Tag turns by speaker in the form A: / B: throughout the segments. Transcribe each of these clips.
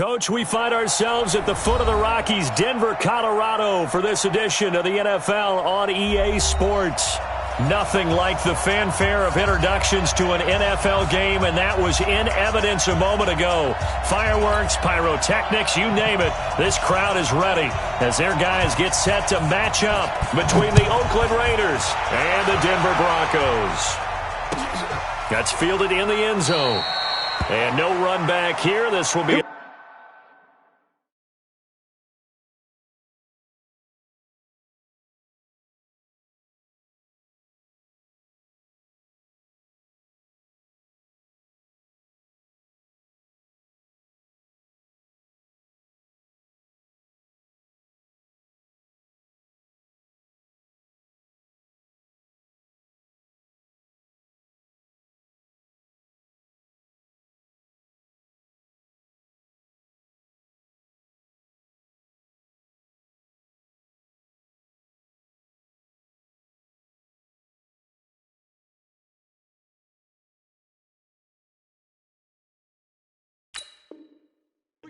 A: Coach, we find ourselves at the foot of the Rockies, Denver, Colorado, for this edition of the NFL on EA Sports. Nothing like the fanfare of introductions to an NFL game, and that was in evidence a moment ago. Fireworks, pyrotechnics, you name it. This crowd is ready as their guys get set to match up between the Oakland Raiders and the Denver Broncos. That's fielded in the end zone. And no run back here. This will be...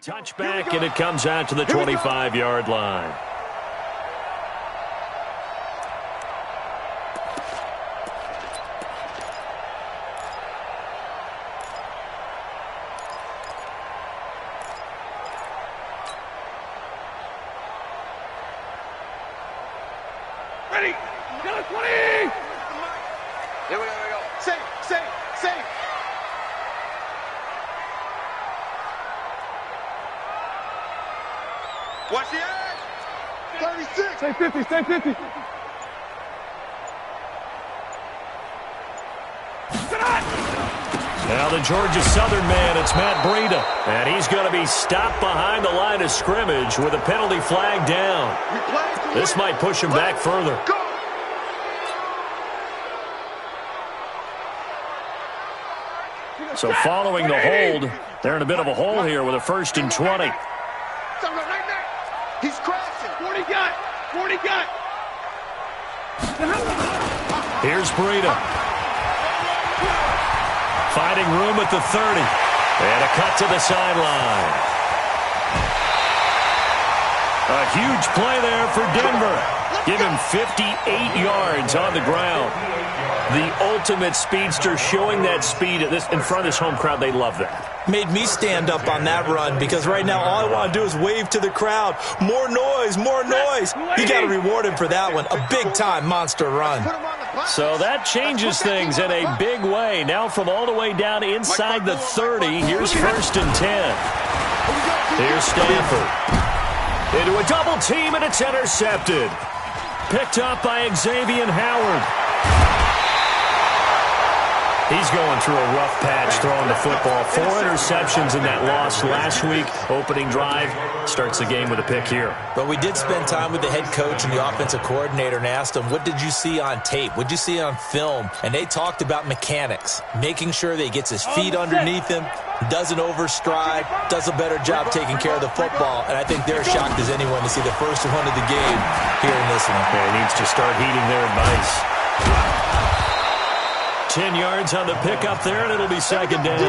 A: Touchback, and it comes out to the 25-yard line.
B: Ready? Got it, 20! Here we go. Safe. Watch the edge! 36! Stay 50!
A: Now the Georgia Southern man, it's Matt Breida. And he's going to be stopped behind the line of scrimmage with a penalty flag down. This might push him back further. So following the hold, they're in a bit of a hole here with a 1st and 20.
B: He's crashing. 40 got.
A: Here's Breida. Finding room at the 30. And a cut to the sideline. A huge play there for Denver. Give him 58 yards on the ground. The ultimate speedster, showing that speed in front of this home crowd. They love that.
C: Made me stand up on that run because right now all I want to do is wave to the crowd. More noise. You got to reward him for that one. A big-time monster run.
A: So that changes things in a big way. Now from all the way down inside the 30, here's 1st and 10. Here's Stanford. Into a double team, and it's intercepted. Picked up by Xavier Howard. He's going through a rough patch throwing the football. 4 interceptions in that loss last week. Opening drive starts the game with a pick here.
C: But we did spend time with the head coach and the offensive coordinator and asked them, what did you see on tape? What did you see on film? And they talked about mechanics, making sure that he gets his feet underneath him, doesn't overstride, does a better job taking care of the football. And I think they're shocked as anyone to see the first one of the game here in this one.
A: Yeah, he needs to start heating their advice. 10 yards on the pickup there, and it'll be 2nd down.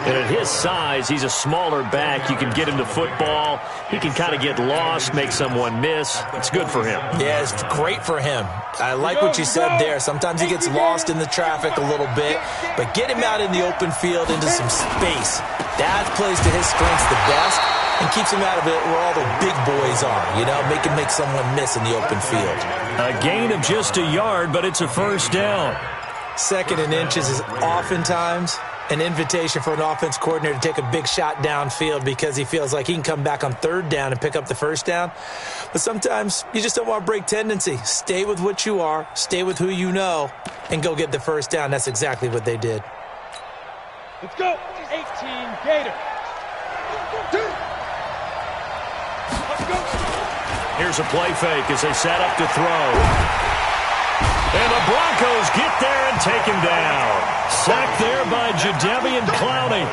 A: And at his size, he's a smaller back. You can get him to football. He can kind of get lost, make someone miss. It's good for him.
C: Yeah, it's great for him. I like what you said there. Sometimes he gets lost in the traffic a little bit, but get him out in the open field into some space. That plays to his strengths the best and keeps him out of it where all the big boys are, make him make someone miss in the open field.
A: A gain of just a yard, but it's a 1st down.
C: 2nd and inches is oftentimes an invitation for an offense coordinator to take a big shot downfield because he feels like he can come back on 3rd down and pick up the 1st down. But sometimes you just don't want to break tendency. Stay with what you are, stay with who you know, and go get the 1st down. That's exactly what they did.
B: Let's go. 18 Gator. Let's go.
A: Here's a play fake as they set up to throw. And the Broncos get there and take him down. Sacked there by Jadeveon Clowney.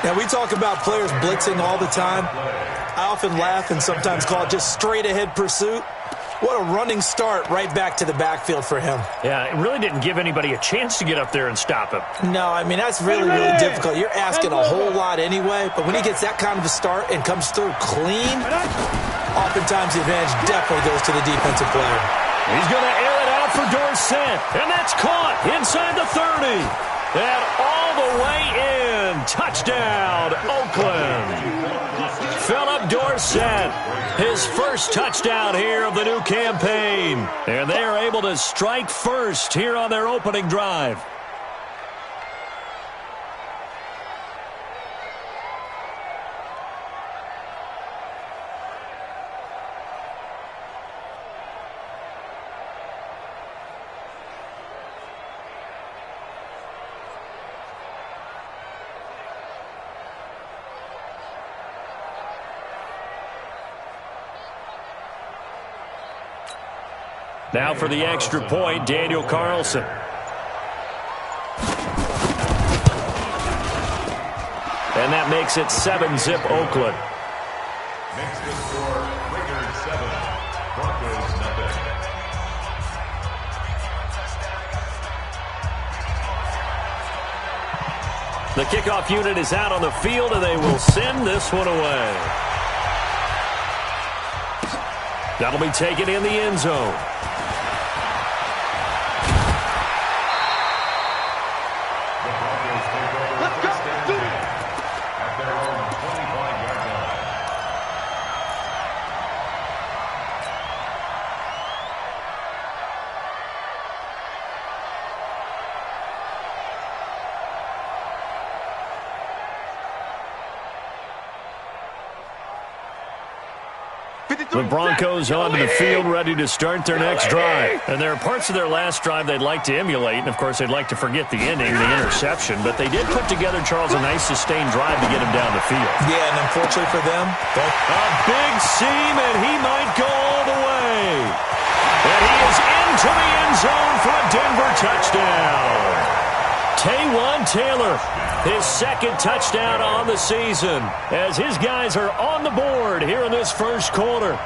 C: Now, we talk about players blitzing all the time. I often laugh and sometimes call it just straight-ahead pursuit. What a running start right back to the backfield for him.
A: Yeah, it really didn't give anybody a chance to get up there and stop him.
C: No, I mean, that's really, really difficult. You're asking a whole lot anyway, but when he gets that kind of a start and comes through clean, oftentimes the advantage definitely goes to the defensive player.
A: He's going to air it out for Dorsett, and that's caught inside the 30. And all the way in. Touchdown, Oakland. Philip Dorsett, his first touchdown here of the new campaign. And they are able to strike first here on their opening drive. Now for the extra point, Daniel Carlson. And that makes it 7-zip Oakland.
D: Makes the score Raiders 7, Broncos nothing.
A: The kickoff unit is out on the field, and they will send this one away. That'll be taken in the end zone. The Broncos onto the field, ready to start their next drive. And there are parts of their last drive they'd like to emulate, and of course they'd like to forget the ending, the interception. But they did put together, Charles, a nice sustained drive to get him down the field.
C: Yeah, and unfortunately for them,
A: a big seam, and he might go all the way. And he is into the end zone for a Denver touchdown. Taywan Taylor, his second touchdown on the season, as his guys are on the board here in this first quarter.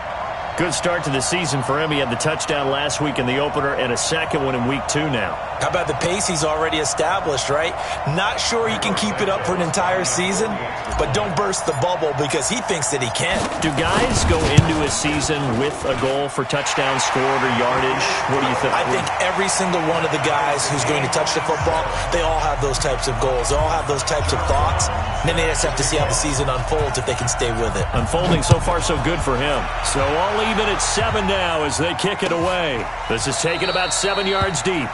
A: Good start to the season for him. He had the touchdown last week in the opener and a second one in week 2 now.
C: How about the pace he's already established, right? Not sure he can keep it up for an entire season, but don't burst the bubble because he thinks that he can.
A: Do guys go into a season with a goal for touchdowns scored or yardage? What do you think?
C: I think every single one of the guys who's going to touch the football, they all have those types of goals. They all have those types of thoughts. And then they just have to see how the season unfolds if they can stay with it.
A: Unfolding so far so good for him. So all even at 7 now as they kick it away. This is taken about 7 yards deep.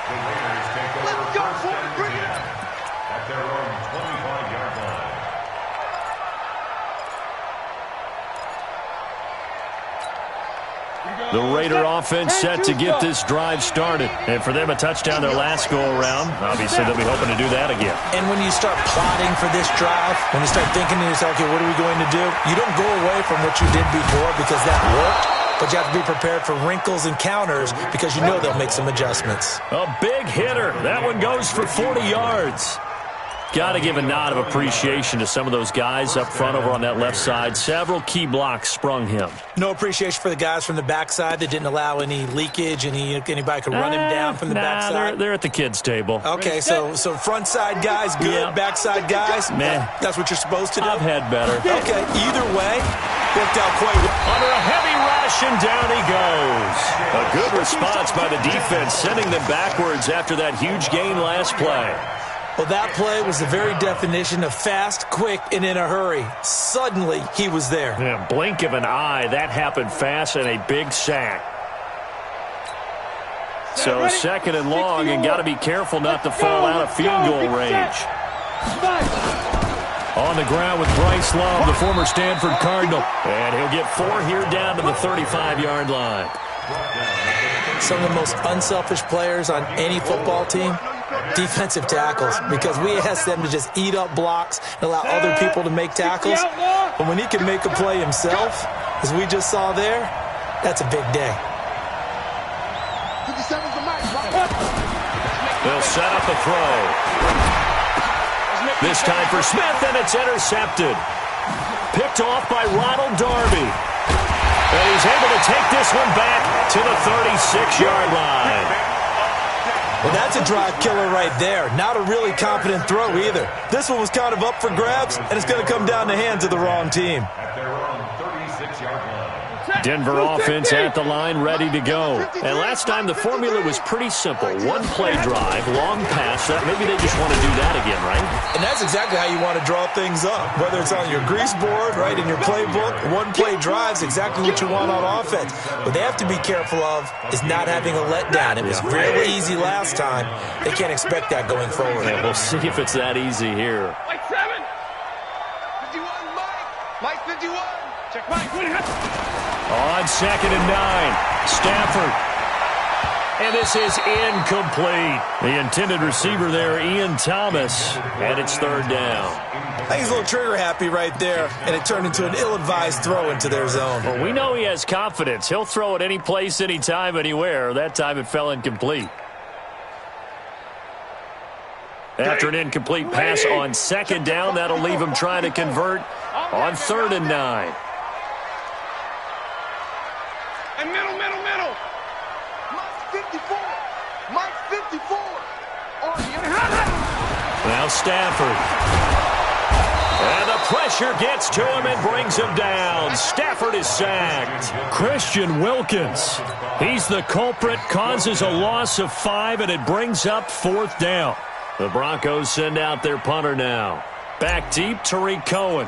D: The Raiders take over first and 10 at their own 25-yard line.
A: The Raider offense set to get this drive started. And for them, a touchdown their last go-around. Obviously, they'll be hoping to do that again.
C: And when you start plotting for this drive, when you start thinking to yourself, okay, what are we going to do? You don't go away from what you did before because that worked. But you have to be prepared for wrinkles and counters because you know they'll make some adjustments.
A: A big hitter. That one goes for 40 yards. Got to give a nod of appreciation to some of those guys up front over on that left side. Several key blocks sprung him.
C: No appreciation for the guys from the backside that didn't allow any leakage. Anybody could run him down from the backside.
A: They're at the kids' table.
C: Okay, so front side guys good, yeah. Backside guys,
A: man,
C: that's what you're supposed to do.
A: I've had better.
C: Okay, either way, worked out quite well.
A: Under a heavy rush, and down he goes. A good response by the defense, sending them backwards after that huge gain last play.
C: Well, that play was the very definition of fast, quick, and in a hurry. Suddenly, he was there.
A: Yeah, blink of an eye. That happened fast and a big sack. So second and long, and got to be careful not to fall out of field goal range. On the ground with Bryce Love, the former Stanford Cardinal. And he'll get 4 here down to the 35-yard line.
C: Some of the most unselfish players on any football team, defensive tackles, because we ask them to just eat up blocks and allow other people to make tackles. But when he can make a play himself, as we just saw there, that's a big day.
A: They'll set up a throw. This time for Smith, and it's intercepted. Picked off by Ronald Darby. And he's able to take this one back to the 36-yard line.
C: Well, that's a drive killer right there. Not a really confident throw either. This one was kind of up for grabs, and it's going to come down the hands of the wrong team.
D: At their own 36-yard line.
A: Denver offense at the line, ready to go. And last time, the formula was pretty simple. One-play drive, long pass. Maybe they just want to do that again, right?
C: And that's exactly how you want to draw things up. Whether it's on your grease board, right, in your playbook, one-play drive is exactly what you want on offense. What they have to be careful of is not having a letdown. It was fairly easy last time. They can't expect that going forward.
A: Yeah, we'll see if it's that easy here.
B: Mike 7. 51, Mike. Mike 51. Check Mike.
A: On 2nd and 9, Stafford. And this is incomplete. The intended receiver there, Ian Thomas, and it's 3rd down.
C: I think he's a little trigger happy right there, and it turned into an ill-advised throw into their zone.
A: Well, we know he has confidence. He'll throw it any place, anytime, anywhere. That time it fell incomplete. After an incomplete pass on 2nd down, that'll leave him trying to convert on 3rd and 9.
B: And middle. Mike 54. Mike 54.
A: Now Stafford. And the pressure gets to him and brings him down. Stafford is sacked. Christian Wilkins. He's the culprit, causes a loss of 5, and it brings up 4th down. The Broncos send out their punter now. Back deep, Tariq Cohen.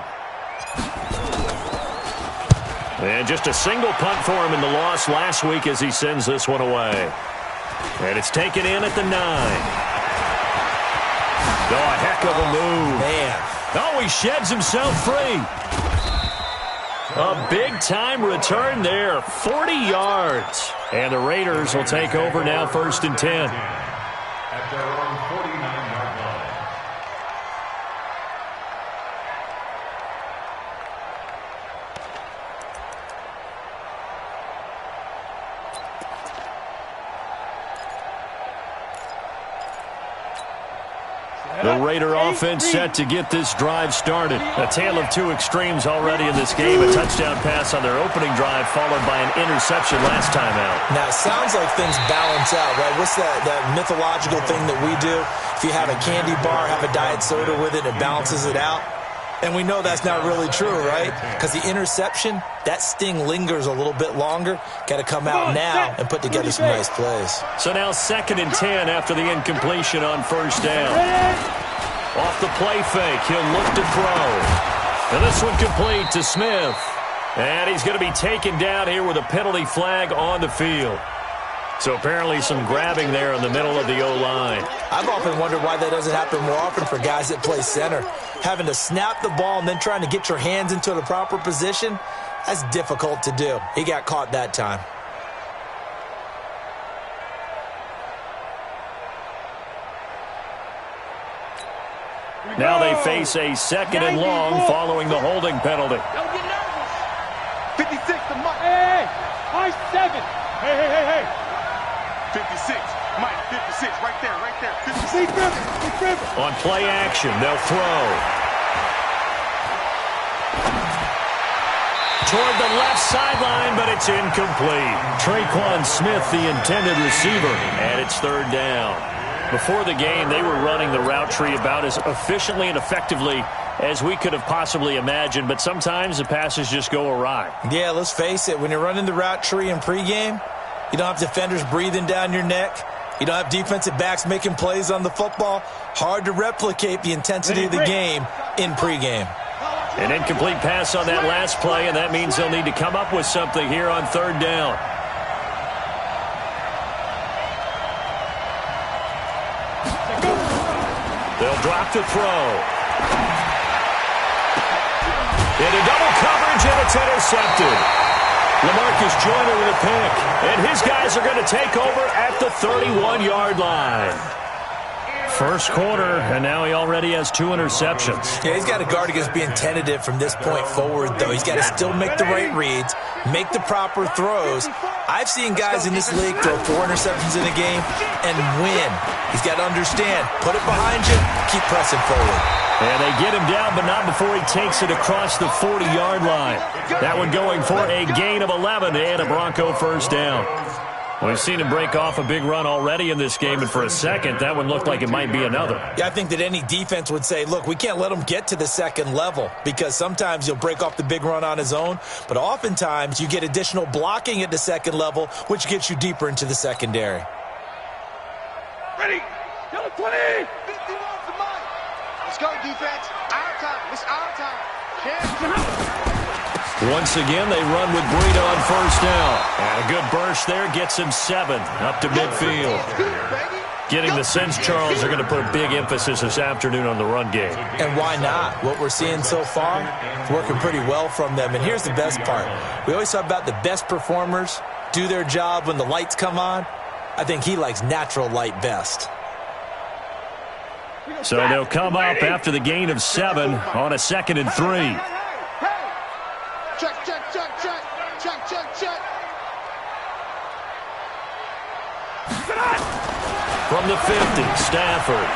A: And just a single punt for him in the loss last week as he sends this one away. And it's taken in at the 9. Oh, a heck of a move.
C: Man.
A: Oh, he sheds himself free. A big-time return there, 40 yards. And the Raiders will take over now, 1st and 10.
D: At their own 49-yard line.
A: The Raider offense set to get this drive started. A tale of two extremes already in this game. A touchdown pass on their opening drive followed by an interception last time out.
C: Now, it sounds like things balance out, right? What's that mythological thing that we do? If you have a candy bar, have a diet soda with it, it balances it out. And we know that's not really true, right? Because the interception, that sting lingers a little bit longer. Got to come out now and put together some nice plays.
A: So now 2nd and 10 after the incompletion on 1st down. Off the play fake, he'll look to throw. And this one complete to Smith. And he's going to be taken down here with a penalty flag on the field. So apparently some grabbing there in the middle of the O-line.
C: I've often wondered why that doesn't happen more often for guys that play center. Having to snap the ball and then trying to get your hands into the proper position, that's difficult to do. He got caught that time.
A: Now they face a 2nd and long following the holding penalty.
B: Don't get nervous. 56 to Mike. Hey, Mike 7. Hey. 56. Mike, 56. Right there. 56.
A: On play action, they'll throw. Toward the left sideline, but it's incomplete. Traquan Smith, the intended receiver, and it's 3rd down. Before the game, they were running the route tree about as efficiently and effectively as we could have possibly imagined, but sometimes the passes just go awry.
C: Yeah, let's face it. When you're running the route tree in pregame, you don't have defenders breathing down your neck. You don't have defensive backs making plays on the football. Hard to replicate the intensity of the game in pregame.
A: An incomplete pass on that last play, and that means they'll need to come up with something here on 3rd down. They'll drop to throw. Into double coverage, and it's intercepted. LaMarcus Joyner with a pick, and his guys are going to take over at the 31-yard line. First quarter, and now he already has 2 interceptions.
C: Yeah, he's got to guard against being tentative from this point forward, though. He's got to still make the right reads, make the proper throws. I've seen guys in this league throw 4 interceptions in a game and win. He's got to understand, put it behind you, keep pressing forward.
A: And they get him down, but not before he takes it across the 40-yard line. That one going for a gain of 11 and a Bronco first down. We've seen him break off a big run already in this game, and for a second, that one looked like it might be another.
C: Yeah, I think that any defense would say, look, we can't let him get to the second level because sometimes he'll break off the big run on his own, but oftentimes you get additional blocking at the second level, which gets you deeper into the secondary.
B: Ready? Yellow 20! 51 to mine. Let's go, defense. Our time. It's our time.
A: Once again, they run with Breida on first down. And a good burst there gets him 7 up to midfield. Getting the sense, Charles, are going to put a big emphasis this afternoon on the run game.
C: And why not? What we're seeing so far, working pretty well from them. And here's the best part. We always talk about the best performers do their job when the lights come on. I think he likes natural light best.
A: So they'll come up after the gain of 7 on a 2nd and 3.
B: Check, check, check, check. Check, check, check.
A: From the 50, Stafford.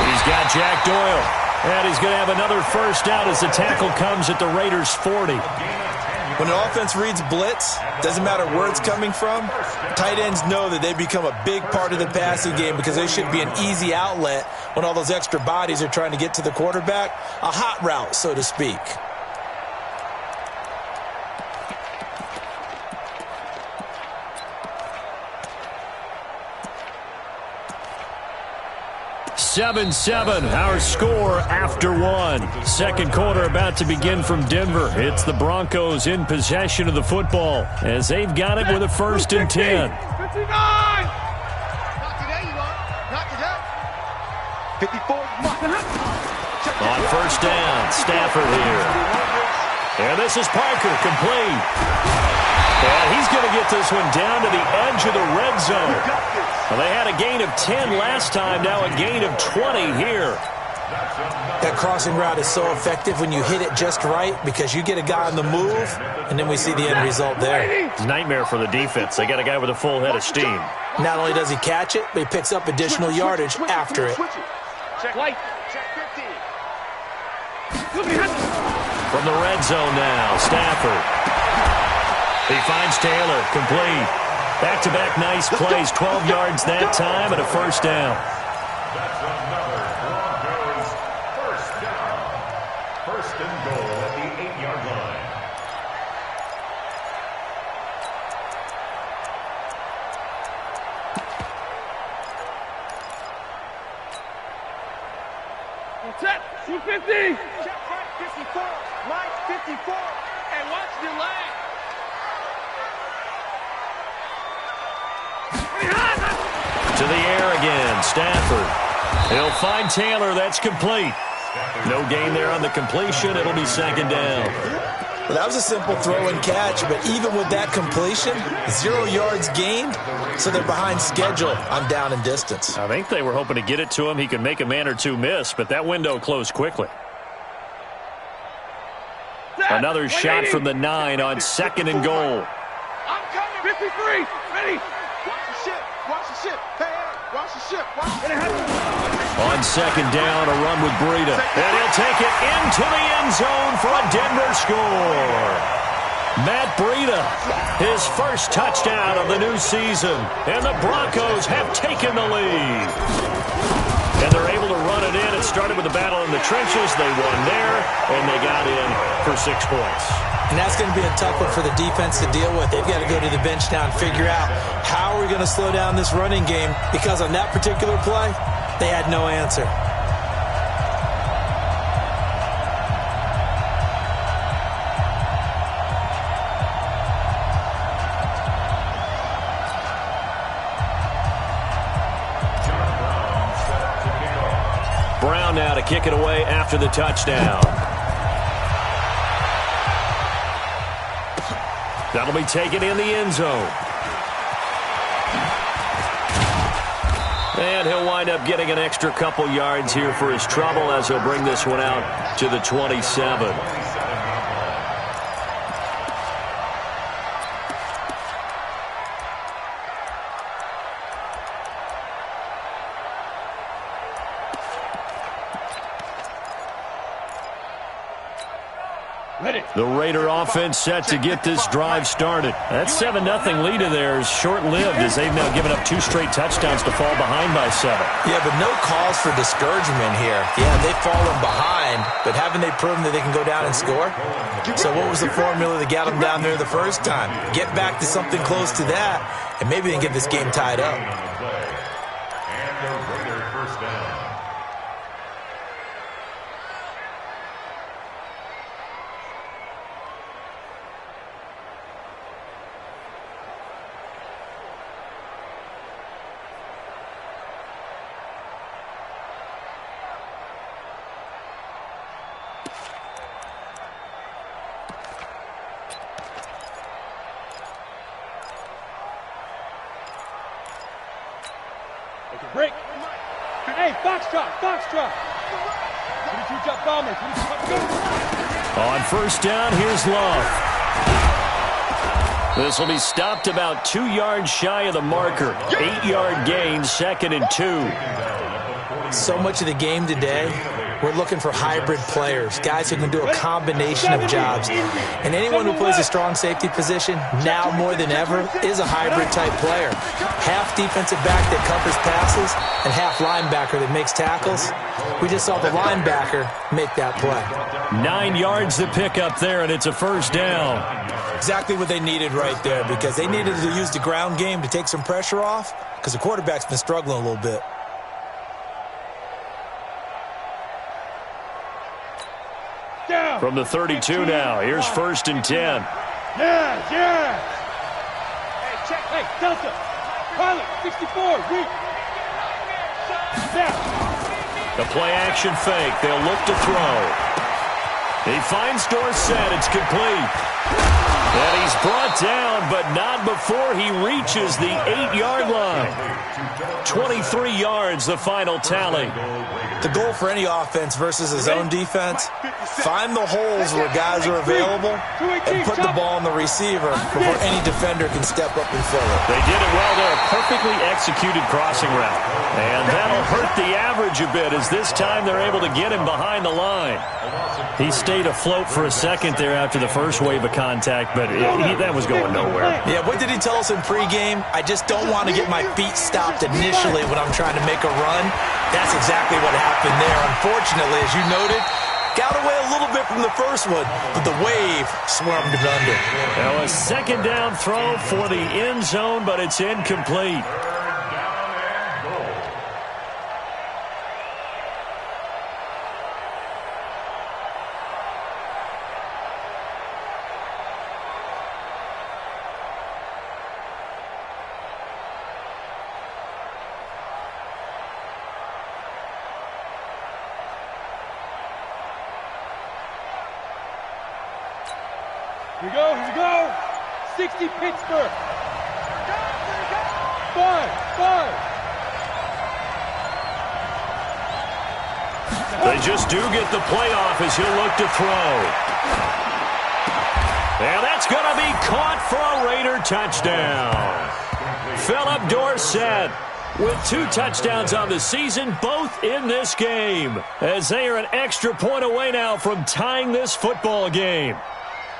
A: He's got Jack Doyle. And he's going to have another first down as the tackle comes at the Raiders' 40.
C: When an offense reads blitz, doesn't matter where it's coming from, tight ends know that they become a big part of the passing game because they should be an easy outlet when all those extra bodies are trying to get to the quarterback. A hot route, so to speak.
A: Seven, our score after 1. Second quarter about to begin from Denver. It's the Broncos in possession of the football as they've got it with a 1st and 10.
B: 59! Not today, you are. Not today. 54.
A: On first down, Stafford here. And this is Parker, complete. And he's going to get this one down to the edge of the red zone. Well, they had a gain of 10 last time, now a gain of 20 here.
C: That crossing route is so effective when you hit it just right because you get a guy on the move, and then we see the end result there.
A: It's a nightmare for the defense. They got a guy with a full head of steam.
C: Not only does he catch it, but he picks up additional yardage after it.
B: Check light. Check 50.
A: From the red zone now, Stafford. He finds Taylor, complete. Back-to-back nice plays, 12 yards that time and a first down.
D: That's another Broncos first down. First and goal at the 8-yard line.
B: Set. 250. Check right 54. Mike 54. And watch the leg.
A: To the air again, Stafford. He'll find Taylor, that's complete. No gain there on the completion, it'll be 2nd down.
C: Well, that was a simple throw and catch, but even with that completion, 0 yards gained, so they're behind schedule on down and distance.
A: I think they were hoping to get it to him. He could make a man or two miss, but that window closed quickly. Another shot from the 9 on 2nd and goal.
B: I'm coming. 53. Ready. Watch the ship. Watch the ship. Hey, watch the ship.
A: On 2nd down, a run with Breida. And he'll take it into the end zone for a Denver score. Matt Breida, his first touchdown of the new season. And the Broncos have taken the lead. And they're able to run it in. It started with a battle in the trenches. They won there, and they got in for 6 points.
C: And that's going to be a tough one for the defense to deal with. They've got to go to the bench now and figure out how are we going to slow down this running game, because on that particular play, they had no answer.
A: Brown now to kick it away after the touchdown. That'll be taken in the end zone. And he'll wind up getting an extra couple yards here for his trouble as he'll bring this one out to the 27. The Raider offense set to get this drive started. That 7-0 lead of theirs short-lived as they've now given up 2 straight touchdowns to fall behind by 7.
C: Yeah, but no cause for discouragement here. Yeah, they've fallen behind, but haven't they proven that they can go down and score? So what was the formula that got them down there the first time? Get back to something close to that, and maybe they can get this game tied up.
D: And the Raider first down.
B: Break. Hey, foxtrot. 22 jump bombers.
A: On first down, here's Love. This will be stopped about 2 yards shy of the marker. 8-yard gain, 2nd and 2.
C: So much of the game today, we're looking for hybrid players, guys who can do a combination of jobs. And anyone who plays a strong safety position, now more than ever, is a hybrid-type player. Half defensive back that covers passes and half linebacker that makes tackles. We just saw the linebacker make that play.
A: 9 yards to pick up there, and it's a first down.
C: Exactly what they needed right there, because they needed to use the ground game to take some pressure off, because the quarterback's been struggling a little bit.
A: From the 32 now, here's 1st and 10.
B: Yeah. Hey, Delta. Pilot, 64, weak. Down.
A: The play-action fake. They'll look to throw. He finds Dorsett. It's complete. And he's brought down, but not before he reaches the 8-yard line. 23 yards, the final tally.
C: The goal for any offense versus his own defense, find the holes where guys are available and put the ball on the receiver before any defender can step up and fill it.
A: They did it well there. Perfectly executed crossing route. And that'll hurt the average a bit as this time they're able to get him behind the line. He stayed afloat for a second there after the first wave of contact, but that was going nowhere.
C: Yeah, what did he tell us in pregame? I just don't want to get my feet stopped initially when I'm trying to make a run. That's exactly what happened there. Unfortunately, as you noted, got away a little bit from the first one, but the wave swarmed him under.
A: Now a 2nd down throw for the end zone, but it's incomplete.
B: Here we go. 60 Pittsburgh. 5.
A: They just do get the playoff as he'll look to throw. And that's going to be caught for a Raider touchdown. Philip Dorsett with 2 touchdowns on the season, both in this game, as they are an extra point away now from tying this football game.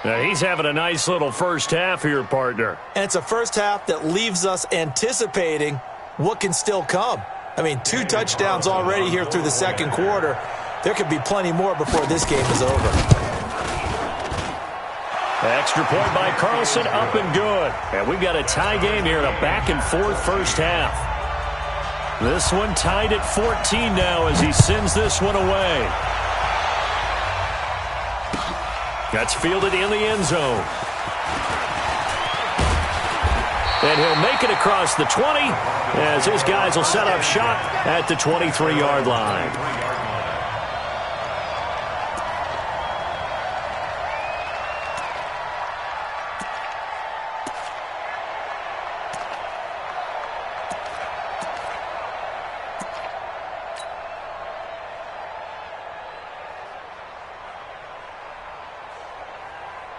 A: Now, he's having a nice little first half here, partner.
C: And it's a first half that leaves us anticipating what can still come. I mean, 2 touchdowns already here through the second quarter. There could be plenty more before this game is over.
A: Extra point by Carlson, up and good. And we've got a tie game here in a back-and-forth first half. This one tied at 14 now as he sends this one away. That's fielded in the end zone. And he'll make it across the 20 as his guys will set up shop at the 23-yard line.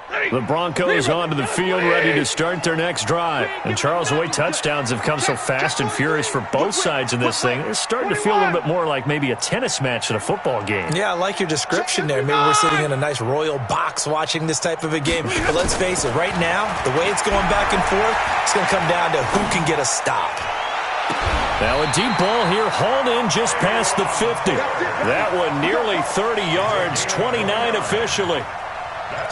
A: The Broncos onto the field, ready to start their next drive. And Charles, the way touchdowns have come so fast and furious for both sides in this thing, it's starting to feel a little bit more like maybe a tennis match than a football game.
C: Yeah, I like your description there. Maybe we're sitting in a nice royal box watching this type of a game. But let's face it, right now, the way it's going back and forth, it's going to come down to who can get a stop.
A: Now a deep ball here, hauled in just past the 50. That one nearly 30 yards, 29 officially.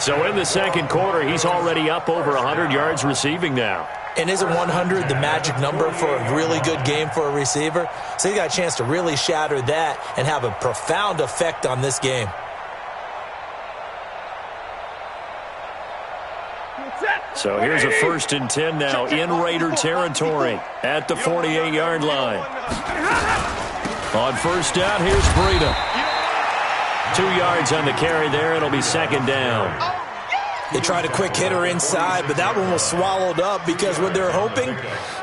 A: So in the second quarter, he's already up over 100 yards receiving now.
C: And isn't 100 the magic number for a really good game for a receiver? So he got a chance to really shatter that and have a profound effect on this game.
A: So here's a 1st and 10 now in Raider territory at the 48-yard line. On first down, here's Breida. 2 yards on the carry there. It'll be second down.
C: They tried a quick hitter inside, but that one was swallowed up because what they're hoping,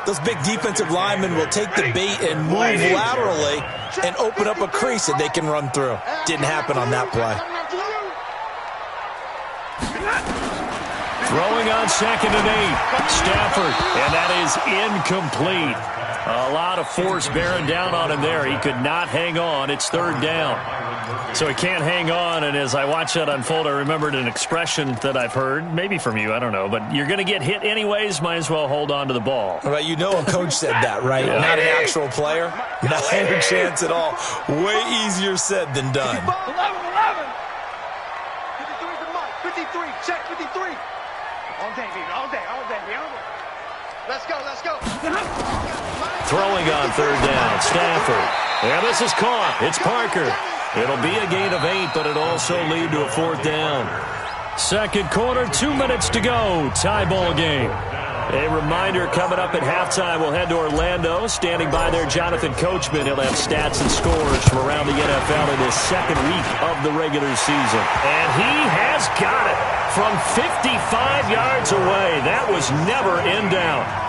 C: those big defensive linemen will take the bait and move laterally and open up a crease that they can run through. Didn't happen on that play.
A: Throwing on 2nd and 8. Stafford, and that is incomplete. A lot of force bearing down on him there. He could not hang on. It's 3rd down. So he can't hang on, and as I watch that unfold, I remembered an expression that I've heard, maybe from you, I don't know, but you're going to get hit anyways, might as well hold on to the ball.
C: Well, you know a coach said that, right? Yeah. Not an actual player. Not a chance at all. Way easier said than done.
B: 11. 53 to Mike. 53. Check 53. All day, baby. All day. Let's go.
A: Throwing on 3rd down. Stafford. Yeah, this is caught. It's Parker. It'll be a gain of 8, but it'll also lead to a 4th down. Second quarter, 2 minutes to go. Tie ball game. A reminder coming up at halftime, we'll head to Orlando. Standing by there, Jonathan Coachman. He'll have stats and scores from around the NFL in his second week of the regular season. And he has got it from 55 yards away. That was never in doubt.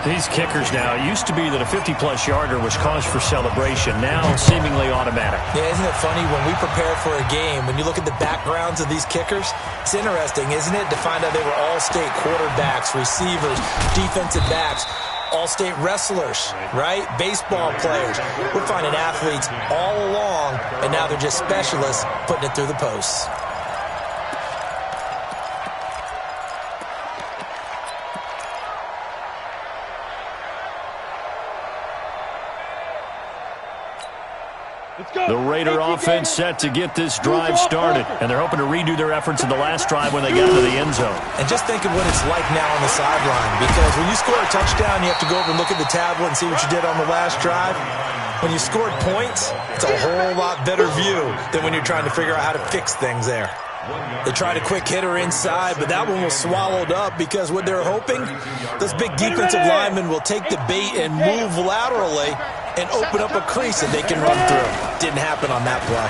A: These kickers now, it used to be that a 50-plus yarder was cause for celebration. Now, seemingly automatic.
C: Yeah, isn't it funny when we prepare for a game, when you look at the backgrounds of these kickers, it's interesting, isn't it, to find out they were all-state quarterbacks, receivers, defensive backs, all-state wrestlers, right? Baseball players. We're finding athletes all along, and now they're just specialists putting it through the posts.
A: The Raider offense set to get this drive started, and they're hoping to redo their efforts in the last drive when they got to the end zone.
C: And just think of what it's like now on the sideline, because when you score a touchdown, you have to go over and look at the tablet and see what you did on the last drive. When you scored points, it's a whole lot better view than when you're trying to figure out how to fix things there. They tried a quick hitter inside, but that one was swallowed up because what they're hoping, those big defensive linemen will take the bait and move laterally and open up a crease that they can run through. Didn't happen on that play.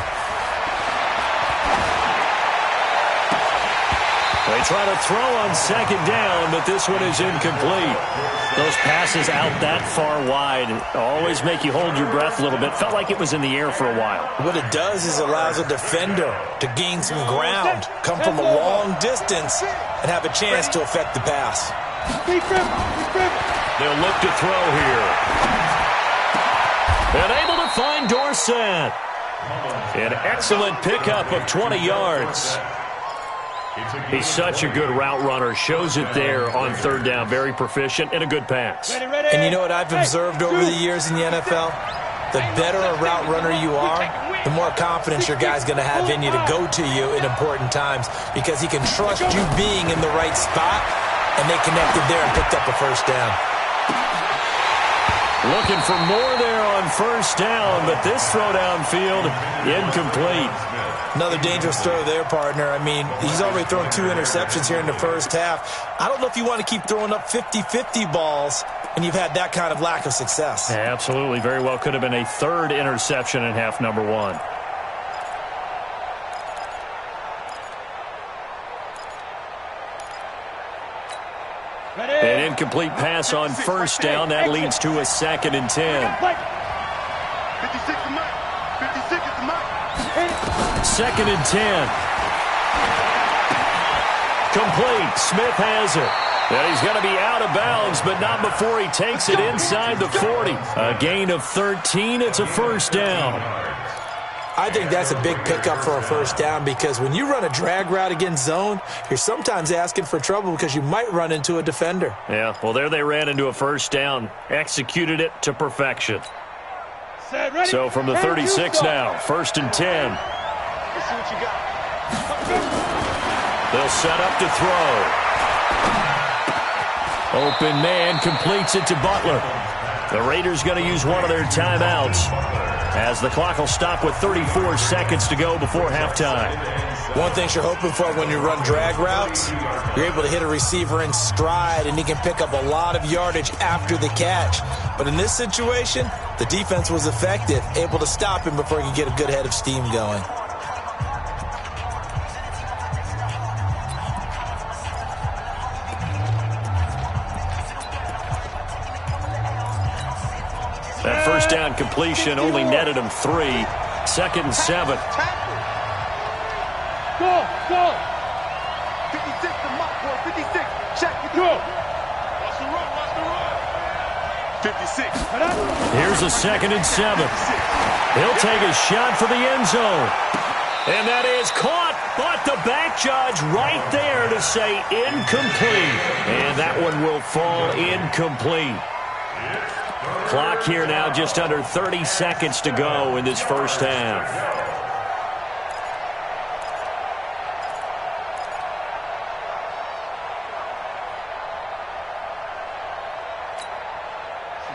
A: They try to throw on 2nd down, but this one is incomplete. Those passes out that far wide always make you hold your breath a little bit. Felt like it was in the air for a while.
C: What it does is it allows a defender to gain some ground, come from a long distance, and have a chance to affect the pass.
A: They'll look to throw here. And able to find Dorsett. An excellent pickup of 20 yards. He's such a good route runner. Shows it there on 3rd down. Very proficient and a good pass.
C: And you know what I've observed over the years in the NFL? The better a route runner you are, the more confidence your guy's going to have in you to go to you in important times, because he can trust you being in the right spot, and they connected there and picked up a 1st down.
A: Looking for more there on 1st down, but this throw downfield, incomplete.
C: Another dangerous throw there, partner. I mean, he's already thrown 2 interceptions here in the first half. I don't know if you want to keep throwing up 50-50 balls when you've had that kind of lack of success.
A: Yeah, absolutely. Very well could have been a 3rd interception in half number 1. An incomplete pass on 1st down. That leads to a 2nd and 10.
B: 56 to Mike. 56 to Mike.
A: 2nd and 10. complete. Smith has it. And he's going to be out of bounds, but not before he takes it inside the 40. A gain of 13. It's a first down.
C: I think that's a big pickup for a first down because when you run a drag route against zone, you're sometimes asking for trouble because you might run into a defender.
A: Yeah, well, there they ran into a first down. Executed it to perfection. So from the 36 now, first and 10.
B: Let's see what you got.
A: They'll set up to throw. Open man completes it to Butler. The Raiders going to use one of their timeouts as the clock will stop with 34 seconds to go before halftime.
C: One thing you're hoping for when you run drag routes, you're able to hit a receiver in stride and he can pick up a lot of yardage after the catch. But in this situation, the defense was effective, able to stop him before he could get a good head of steam going.
A: That first down completion only netted him 3. Second and 7.
B: Go! 56 to Mott, boy. 56. Check. Go! Watch the run. 56.
A: Here's a second and 7. He'll take a shot for the end zone. And that is caught, but the back judge right there to say incomplete. And that one will fall incomplete. Clock here now, just under 30 seconds to go in this first half.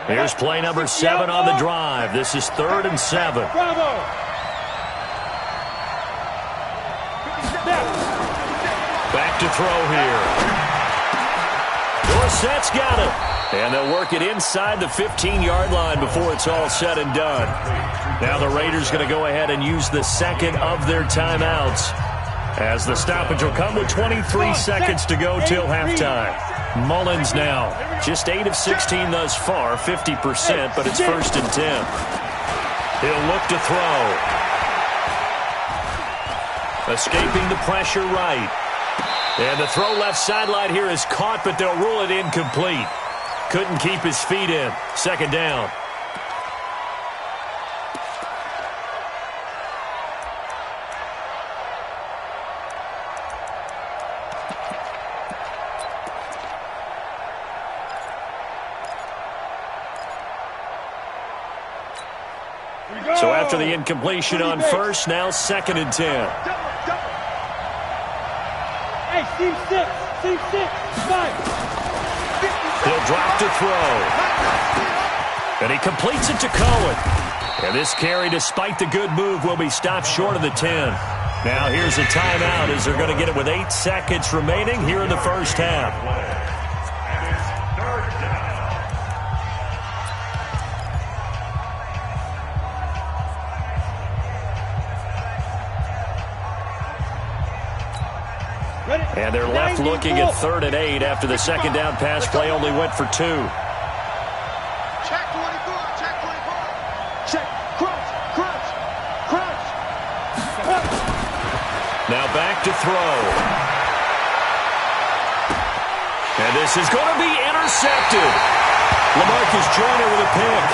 A: Here's play number 7 on the drive. This is 3rd and 7. Back to throw here. Dorsett's got it. And they'll work it inside the 15-yard line before it's all said and done. Now the Raiders going to go ahead and use the second of their timeouts as the stoppage will come with 23 seconds to go till halftime. Mullins now, just 8 of 16 thus far, 50%, but it's 1st and 10. He'll look to throw. Escaping the pressure right. And the throw left sideline here is caught, but they'll rule it incomplete. Couldn't keep his feet in. Second down. So after the incompletion on first, now 2nd and 10.
B: Hey, Steve 6, 5.
A: He'll drop to throw. And he completes it to Cohen. And this carry, despite the good move, will be stopped short of the 10. Now here's a timeout as they're going to get it with 8 seconds remaining here in the first half. And they're left looking at 3rd and 8 after the second down pass play only went for 2.
B: Check 24. Check. Crunch.
A: Now back to throw. And this is going to be intercepted. LaMarcus Joyner with a pick.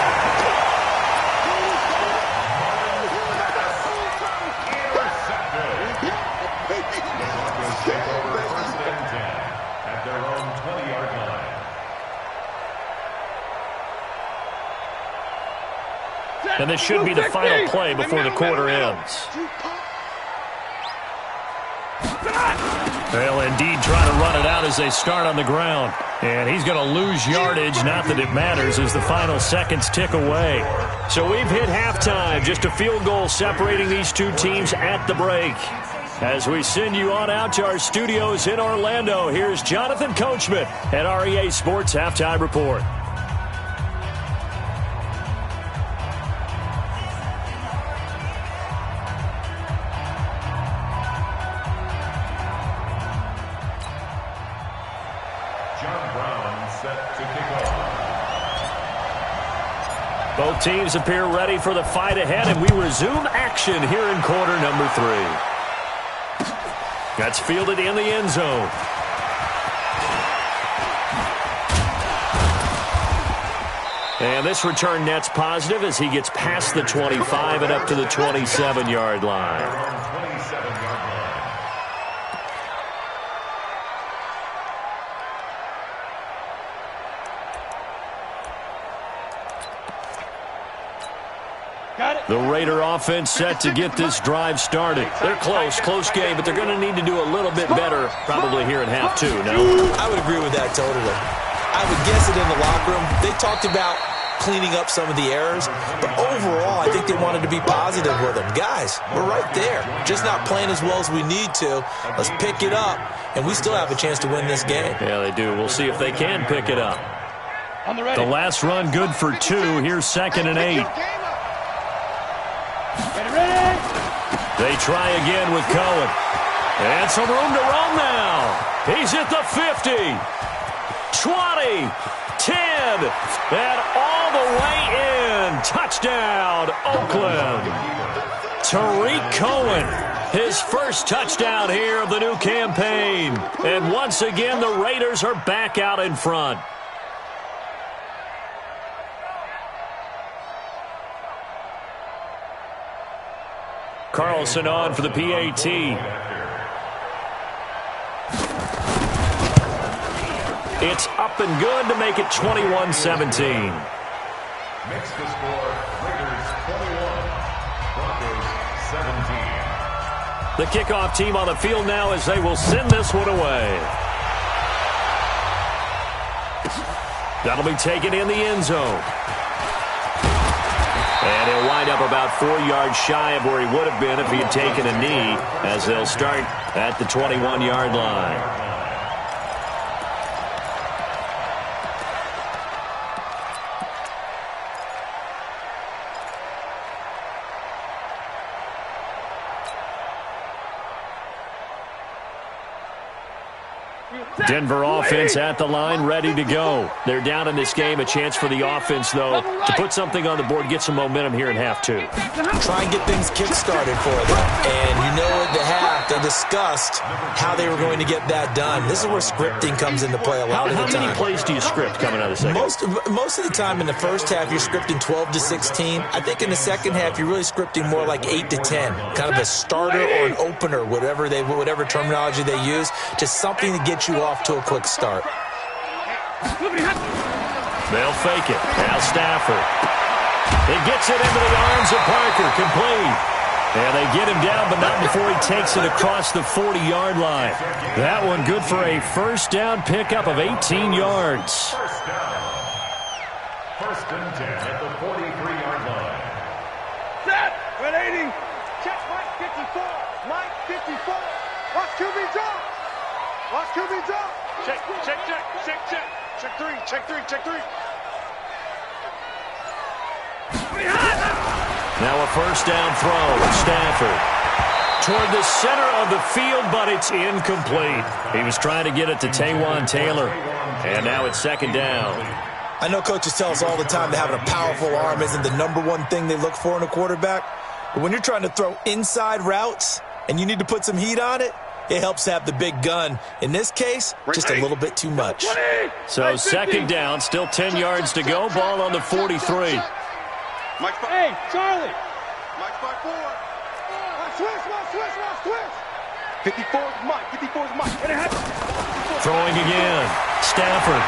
A: And this should be the final play before the quarter ends. They'll indeed try to run it out as they start on the ground. And he's going to lose yardage, not that it matters, as the final seconds tick away. So we've hit halftime, just a field goal separating these two teams at the break. As we send you on out to our studios in Orlando, here's Jonathan Coachman at REA Sports Halftime Report. Both teams appear ready for the fight ahead, and we resume action here in quarter number 3. That's fielded in the end zone. And this return net's positive as he gets past the 25 and up to the 27-yard line. The Raider offense set to get this drive started. They're close game, but they're going to need to do a little bit better probably here in half two, no?
C: I would agree with that totally. I would guess it in the locker room. They talked about cleaning up some of the errors, but overall, I think they wanted to be positive with them. Guys, we're right there. Just not playing as well as we need to. Let's pick it up, and we still have a chance to win this game.
A: Yeah, they do. We'll see if they can pick it up. The last run good for 2. Here's 2nd and 8. They try again with Cohen. And some room to run now. He's at the 50, 20, 10, and all the way in. Touchdown, Oakland. Tariq Cohen, his first touchdown here of the new campaign. And once again, the Raiders are back out in front. Carlson on for the PAT. It's up and good to make it 21-17.
D: Makes the score Raiders 21, Broncos 17.
A: The kickoff team on the field now as they will send this one away. That'll be taken in the end zone. And he'll wind up about 4 yards shy of where he would have been if he had taken a knee, as they'll start at the 21-yard line. Denver offense at the line, ready to go. They're down in this game. A chance for the offense, though, to put something on the board, get some momentum here in half two.
C: Try and get things kick-started for them. And you know at the half, they discussed how they were going to get that done. This is where scripting comes into play a lot of the time.
A: How many plays do you script coming out of the second?
C: Most of the time in the first half, you're scripting 12 to 16. I think in the second half, you're really scripting more like 8 to 10. Kind of a starter or an opener, whatever terminology they use, just something to get you off to a quick start.
A: They'll fake it. Now Stafford. He gets it into the arms of Parker. Complete. And they get him down, but not before he takes it across the 40-yard line. That one good for a first down pickup of 18 yards.
D: First and 10 at the 43-yard line.
B: Set. 180. Check Mike 54. Mike 54. Watch QB drop. Watch QB drop. Check. Check 3. Check 3.
A: Now a first down throw. Stafford toward the center of the field, but it's incomplete. He was trying to get it to Taywan Taylor. And now it's second down.
C: I know coaches tell us all the time that having a powerful arm isn't the number one thing they look for in a quarterback. But when you're trying to throw inside routes and you need to put some heat on it, it helps to have the big gun. In this case, just a little bit too much.
A: So second down, still 10 yards to go. Ball on the 43.
B: Hey, Charlie. Mike 5-4. Switch. 54 is Mike.
A: Throwing again. Stafford.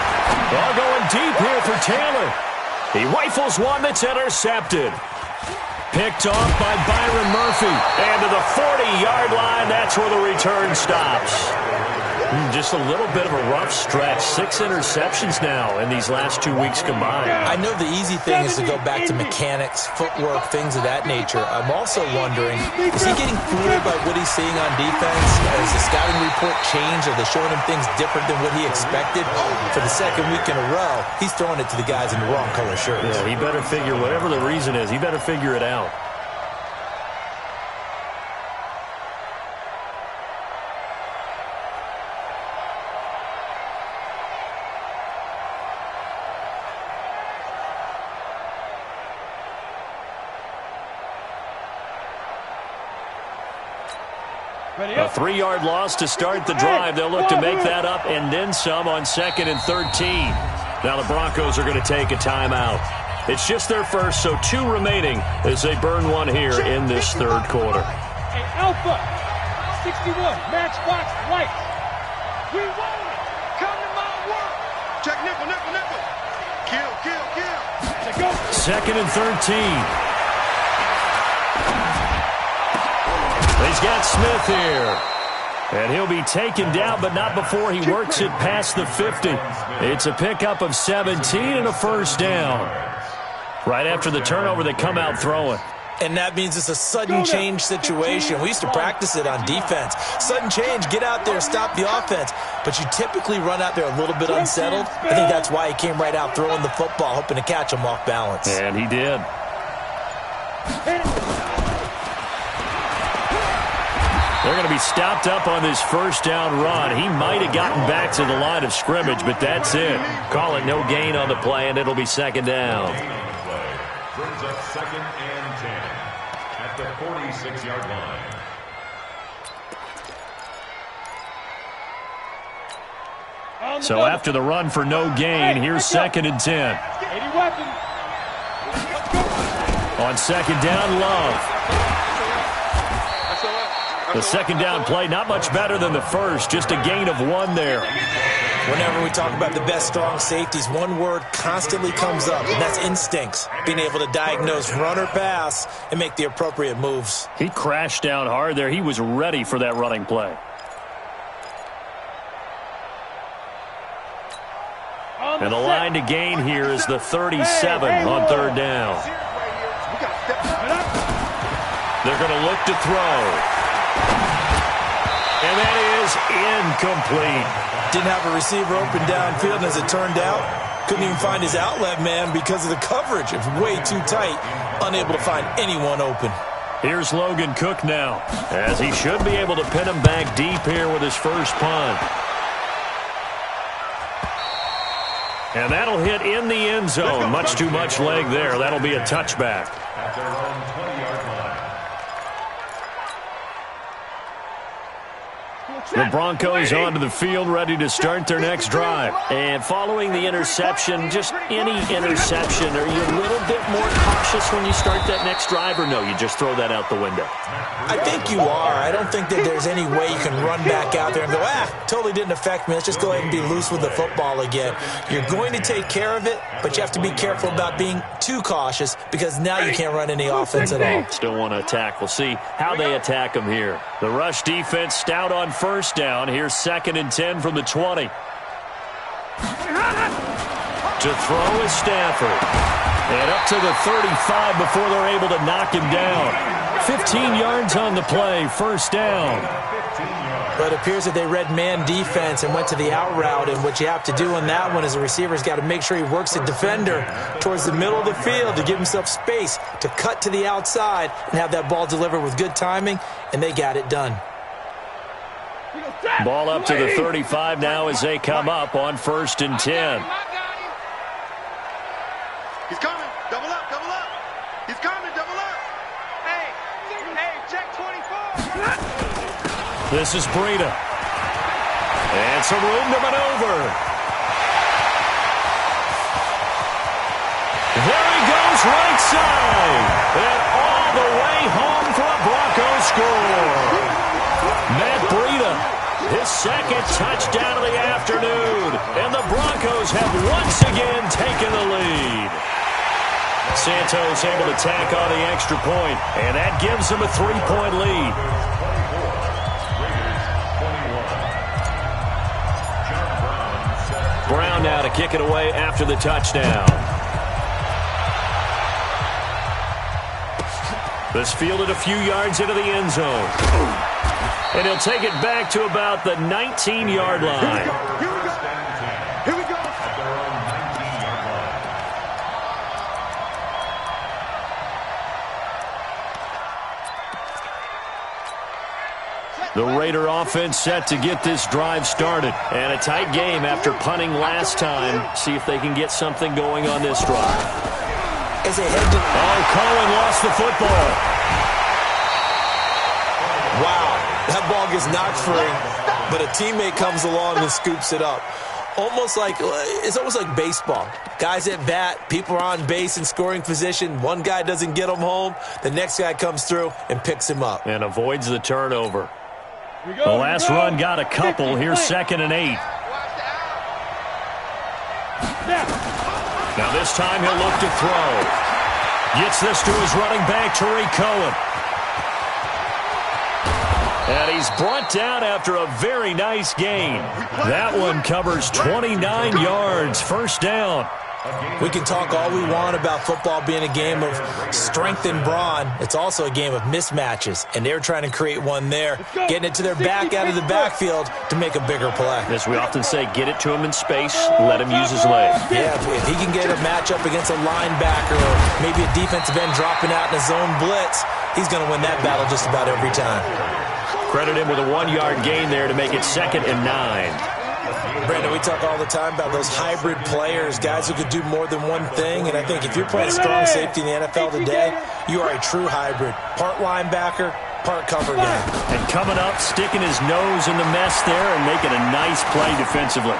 A: Ball going deep here for Taylor. He rifles one that's intercepted. Picked off by Byron Murphy. And to the 40-yard line, that's where the return stops. Just a little bit of a rough stretch. 6 interceptions now in these last 2 weeks combined.
C: I know the easy thing is to go back to mechanics, footwork, things of that nature. I'm also wondering, is he getting fooled by what he's seeing on defense? Has the scouting report changed? Are they showing him things different than what he expected? For the second week in a row, he's throwing it to the guys in the wrong color shirts.
A: Yeah, he better figure, whatever the reason is, he better figure it out. A 3-yard loss to start the drive. They'll look to make that up and then some on 2nd and 13. Now the Broncos are going to take a timeout. It's just their first, so 2 remaining as they burn one here in this third quarter.
B: Hey, Alpha, 61, matchbox lights. We want it. Come to my work. Check nickel, nickel, nickel. Kill, kill, kill. Let's go.
A: 2nd and 13. He's got Smith here. And he'll be taken down, but not before he works it past the 50. It's a pickup of 17 and a first down. Right after the turnover, they come out throwing.
C: And that means it's a sudden change situation. We used to practice it on defense. Sudden change, get out there, stop the offense. But you typically run out there a little bit unsettled. I think that's why he came right out throwing the football, hoping to catch him off balance.
A: And he did. They're going to be stopped up on this first down run. He might have gotten back to the line of scrimmage, but that's it. Call it no gain on the play, and it'll be 2nd down.
D: Brings up 2nd and 10 at the 46-yard line.
A: So after the run for no gain, here's 2nd and 10. On 2nd down, Love. The 2nd down play, not much better than the first, just a gain of 1 there.
C: Whenever we talk about the best strong safeties, one word constantly comes up, and that's instincts. Being able to diagnose run or pass and make the appropriate moves.
A: He crashed down hard there. He was ready for that running play. And the line to gain here is the 37 on 3rd down. They're going to look to throw. And that is incomplete.
C: Didn't have a receiver open downfield, and as it turned out, couldn't even find his outlet man because of the coverage. It's way too tight, unable to find anyone open.
A: Here's Logan Cook now, as he should be able to pin him back deep here with his first punt. And that'll hit in the end zone. Much too much leg there. That'll be a touchback.
D: At their own 20-yard line.
A: The Broncos onto the field, ready to start their next drive. And following the interception, just any interception, are you a little bit more cautious when you start that next drive, or no, you just throw that out the window?
C: I think you are. I don't think that there's any way you can run back out there and go, totally didn't affect me. Let's just go ahead and be loose with the football again. You're going to take care of it, but you have to be careful about being too cautious because now you can't run any offense at all.
A: Still want to attack. We'll see how they attack them here. The rush defense stout on first down. Here's 2nd and 10 from the 20. To throw is Stafford. And up to the 35 before they're able to knock him down. 15 yards on the play, first down.
C: But it appears that they read man defense and went to the out route, and what you have to do on that one is the receiver's got to make sure he works the defender towards the middle of the field to give himself space to cut to the outside and have that ball delivered with good timing, and they got it done.
A: Ball up to the 35 now as they come up on 1st and 10.
B: He's coming. Double up, double up. He's coming, double up. Hey, check 24.
A: This is Breida. And some room to maneuver. There he goes, right side. And all the way home for a Broncos score. Matt Breida, his 2nd touchdown of the afternoon. And the Broncos have once again taken the lead. Santos able to tack on the extra point, and that gives them a 3-point lead. Brown now to kick it away after the touchdown. This fielded a few yards into the end zone. And he'll take it back to about the 19-yard line.
B: Here we go.
A: The Raider offense set to get this drive started. And a tight game after punting last time. See if they can get something going on this drive.
C: As they head to...
A: Oh, Cohen lost the football.
C: Wow, that ball gets knocked free, but a teammate comes along and scoops it up. Almost like it's almost like baseball. Guys at bat, people are on base in scoring position. One guy doesn't get them home. The next guy comes through and picks him up.
A: And avoids the turnover. The last run got a couple. Here's 2nd and 8. Now this time he'll look to throw. Gets this to his running back, Tariq Cohen. And he's brought down after a very nice gain. That one covers 29 yards. First down.
C: We can talk all we want about football being a game of strength and brawn. It's also a game of mismatches, and they're trying to create one there, getting it to their back out of the backfield to make a bigger play.
A: As we often say, get it to him in space, let him use his leg.
C: Yeah, if he can get a matchup against a linebacker or maybe a defensive end dropping out in a zone blitz, he's going to win that battle just about every time.
A: Credit him with a 1-yard gain there to make it 2nd and 9.
C: Brandon, we talk all the time about those hybrid players, guys who could do more than one thing, and I think if you're playing strong safety in the NFL today, you are a true hybrid. Part linebacker, part cover guy.
A: And coming up, sticking his nose in the mess there and making a nice play defensively.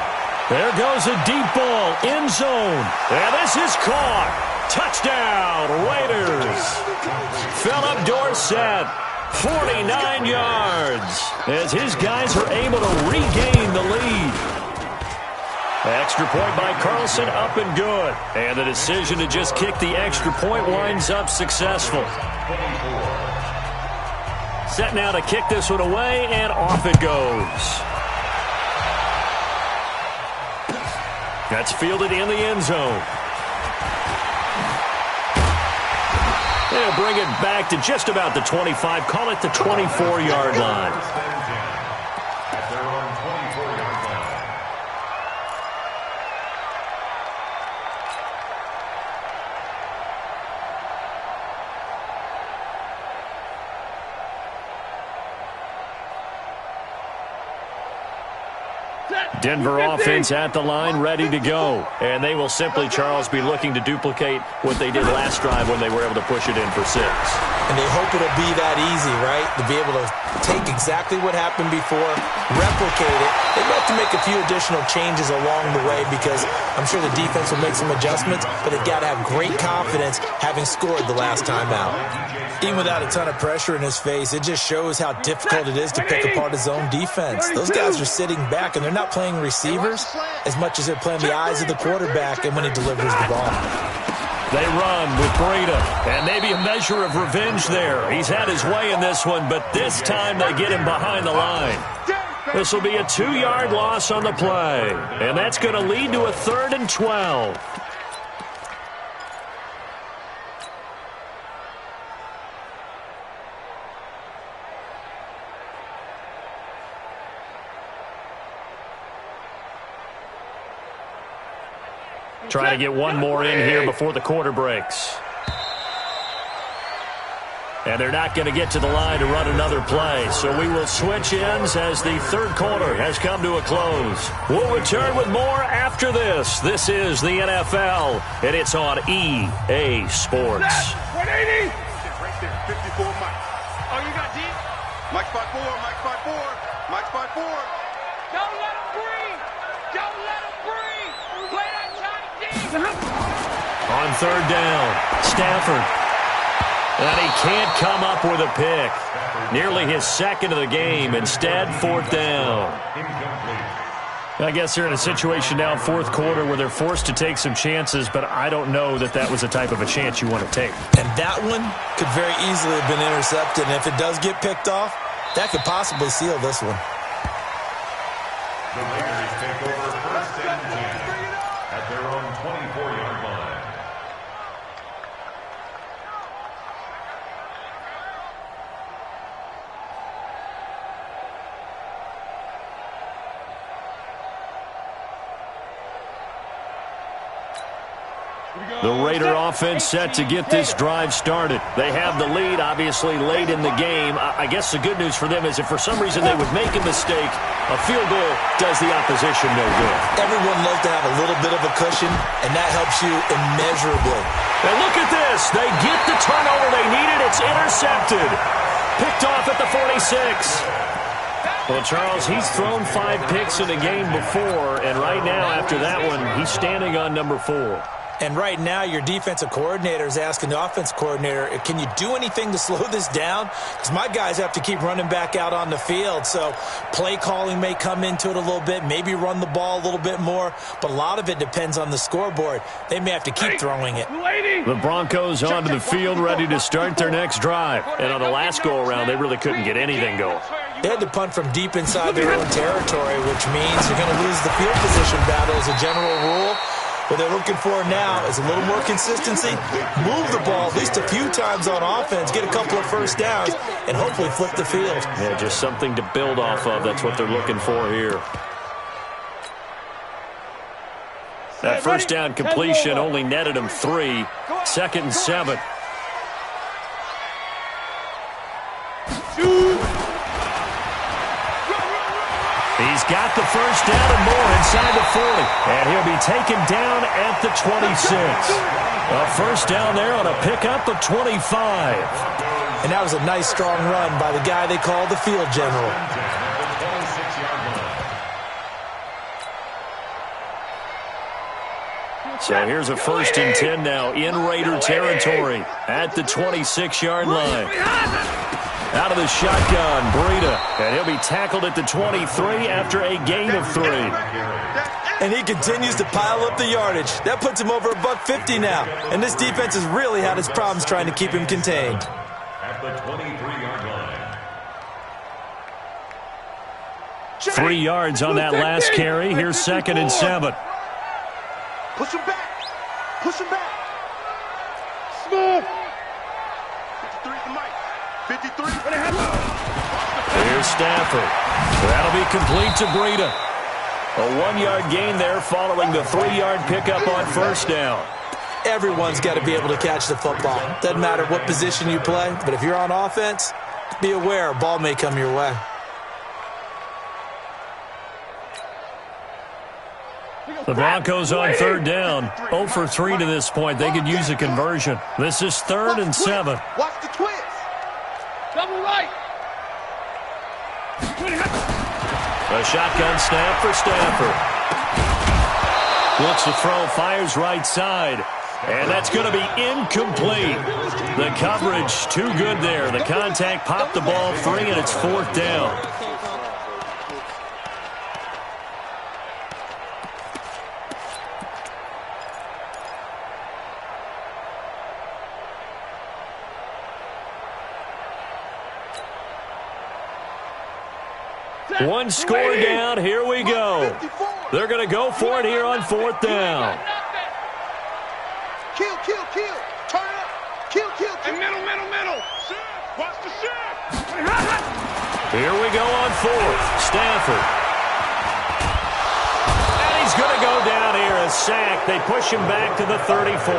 A: There goes a deep ball, end zone. And this is caught. Touchdown, Raiders. Philip Dorsett, 49 yards, as his guys are able to regain the lead. Extra point by Carlson, up and good. And the decision to just kick the extra point winds up successful. Set now to kick this one away, and off it goes. That's fielded in the end zone. They'll bring it back to just about the 25. Call it the 24-yard line.
D: At their own 24-yard line.
A: Denver offense at the line, ready to go. And they will simply, Charles, be looking to duplicate what they did last drive when they were able to push it in for 6.
C: And they hope it'll be that easy, right? To be able to take exactly what happened before, replicate it. They'd like to make a few additional changes along the way because I'm sure the defense will make some adjustments, but they've got to have great confidence having scored the last time out. Even without a ton of pressure in his face, it just shows how difficult it is to pick apart his own defense. Those guys are sitting back, and they're not playing receivers as much as they're playing the eyes of the quarterback and when he delivers the ball.
A: They run with Breida, and maybe a measure of revenge there. He's had his way in this one, but this time they get him behind the line. This will be a 2-yard loss on the play, and that's going to lead to a 3rd and 12. Trying to get one more in here before the quarter breaks. And they're not going to get to the line to run another play. So we will switch ends as the third quarter has come to a close. We'll return with more after this. This is the NFL, and it's on EA Sports.
B: 180. Right there, 54 Mike. Oh, you got deep? Mike spot 4, Mike spot 4, Mike spot 4. Don't let him breathe. Don't let him breathe. Play that shot deep.
A: On 3rd down, Stafford. And he can't come up with a pick. Nearly his 2nd of the game. Instead, 4th down. I guess they're in a situation now, 4th quarter, where they're forced to take some chances, but I don't know that that was the type of a chance you want to take.
C: And that one could very easily have been intercepted, and if it does get picked off, that could possibly seal this one.
D: The Raiders take over 1st and 10 at their own 24-yard line.
A: The Raider offense set to get this drive started. They have the lead, obviously, late in the game. I guess the good news for them is if for some reason they would make a mistake, a field goal does the opposition no good.
C: Everyone loves to have a little bit of a cushion, and that helps you immeasurably.
A: And look at this. They get the turnover they needed. It's intercepted. Picked off at the 46. Well, Charles, he's thrown 5 picks in a game before, and right now, after that one, he's standing on number 4.
C: And right now, your defensive coordinator is asking the offense coordinator, can you do anything to slow this down? Because my guys have to keep running back out on the field. So play calling may come into it a little bit, maybe run the ball a little bit more. But a lot of it depends on the scoreboard. They may have to keep throwing it.
A: The Broncos onto the field, ready to start their next drive. And on the last go-around, they really couldn't get anything going.
C: They had to punt from deep inside their own territory, which means you're going to lose the field position battle as a general rule. What they're looking for now is a little more consistency, move the ball at least a few times on offense, get a couple of first downs, and hopefully flip the field.
A: Yeah, just something to build off of. That's what they're looking for here. That first down completion only netted him 3. 2nd and 7. He's got the first down and more inside the 40. And he'll be taken down at the 26. A first down there on a pickup of 25.
C: And that was a nice, strong run by the guy they call the field general.
A: So here's a 1st and 10 now in Raider territory at the 26-yard line. Out of the shotgun, Breida, and he'll be tackled at the 23 after a gain of 3.
C: And he continues to pile up the yardage. That puts him over $150 now. And this defense has really had its problems trying to keep him contained.
D: At the 23-yard line.
A: 3 yards on that last carry. Here's 2nd and 7.
B: Push him back. Push him back. Smooth. 53 to Mike. 53.
A: Here's Stafford. That'll be complete to Breida. A 1-yard gain there following the 3-yard pickup on first down.
C: Everyone's got to be able to catch the football. Doesn't matter what position you play, but if you're on offense, be aware a ball may come your way.
A: The Broncos on 3rd down. 0 for 3 to this point. They could use a conversion. This is 3rd and 7.
B: Watch the twist. Double right.
A: A shotgun snap for Stafford. Looks to throw, fires right side. And that's going to be incomplete. The coverage too good there. The contact popped the ball free, and it's 4th down. One score down. Here we go. They're going to go for it here on 4th down.
B: Kill. Turn it up. Kill. And middle. Watch the shot.
A: Here we go on 4th. Stafford. And he's going to go down here. A sack. They push him back to the 34.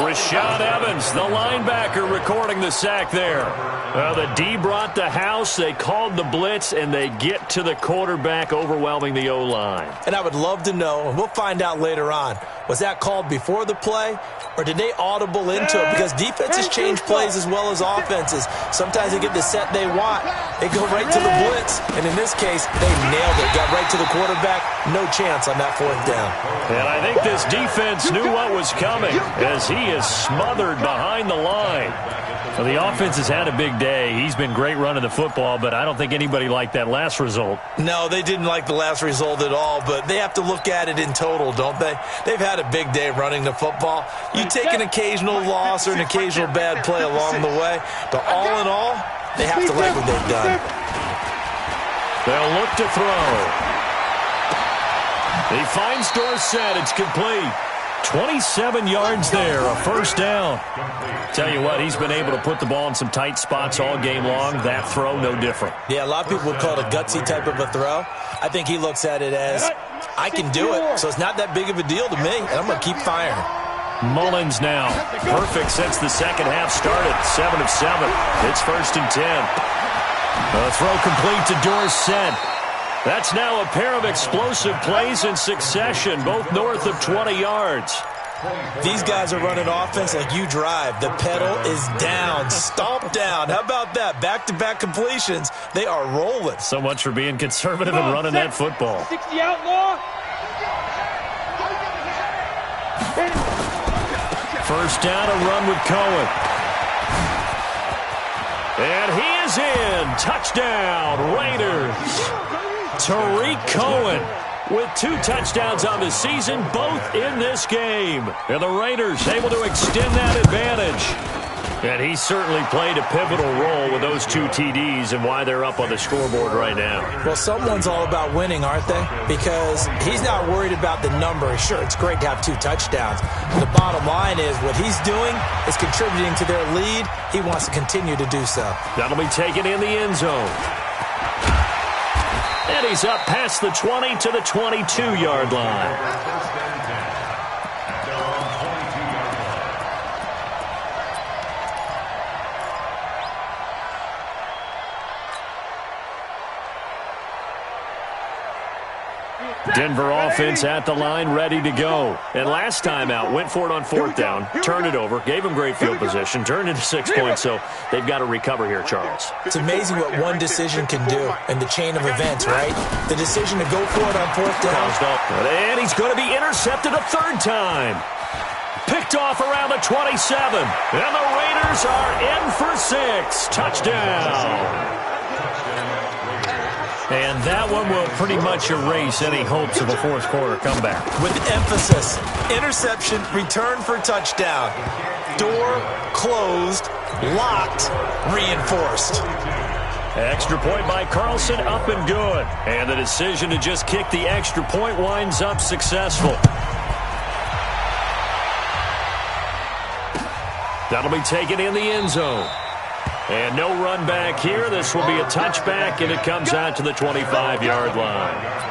A: Rashad Evans, the linebacker, recording the sack there. The D brought the house. They called the blitz, and they get to the quarterback, overwhelming the O-line.
C: And I would love to know, and we'll find out later on, was that called before the play, or did they audible into it? Because defenses change plays as well as offenses. Sometimes they get the set they want. They go right to the blitz, and in this case, they nailed it. Got right to the quarterback. No chance on that 4th down.
A: And I think this defense knew what was coming as he is smothered behind the line. Well, the offense has had a big day. He's been great running the football, but I don't think anybody liked that last result.
C: No, they didn't like the last result at all, but they have to look at it in total, don't they? They've had a big day running the football. You take an occasional loss or an occasional bad play along the way, but all in all, they have to like what they've done.
A: They'll look to throw. He finds Dorsett. It's complete. 27 yards there, a first down. Tell you what, he's been able to put the ball in some tight spots all game long. That throw, no different.
C: Yeah, a lot of people would call it a gutsy type of a throw. I think he looks at it as, I can do it, so it's not that big of a deal to me, and I'm going to keep firing.
A: Mullins now. Perfect since the second half started. 7 of 7. It's 1st and 10. A throw complete to Dorsett. That's now a pair of explosive plays in succession, both north of 20 yards.
C: These guys are running offense like you drive. The pedal is down, stomped down. How about that? Back-to-back completions. They are rolling.
A: So much for being conservative and running that football.
B: 60 outlaw.
A: First down, a run with Cohen. And he is in. Touchdown, Raiders. Tariq Cohen with 2 touchdowns on the season, both in this game. And the Raiders able to extend that advantage. And he certainly played a pivotal role with those 2 TDs and why they're up on the scoreboard right now.
C: Well, someone's all about winning, aren't they? Because he's not worried about the number. Sure, it's great to have 2 touchdowns. The bottom line is what he's doing is contributing to their lead. He wants to continue to do so.
A: That'll be taken in the end zone. And he's up past the 20 to the 22-yard line. Denver offense at the line, ready to go. And last time out, went for it on 4th down, turned it over, gave them great field position, turned into 6 points, so they've got to recover here, Charles.
C: It's amazing what one decision can do in the chain of events, right? The decision to go for it on 4th down.
A: And he's going to be intercepted a 3rd time. Picked off around the 27. And the Raiders are in for 6. Touchdown. And that one will pretty much erase any hopes of a 4th quarter comeback.
C: With emphasis, interception, return for touchdown. Door closed, locked, reinforced.
A: Extra point by Carlson, up and good. And the decision to just kick the extra point winds up successful. That'll be taken in the end zone. And no run back here. This will be a touchback, and it comes out to the 25-yard line.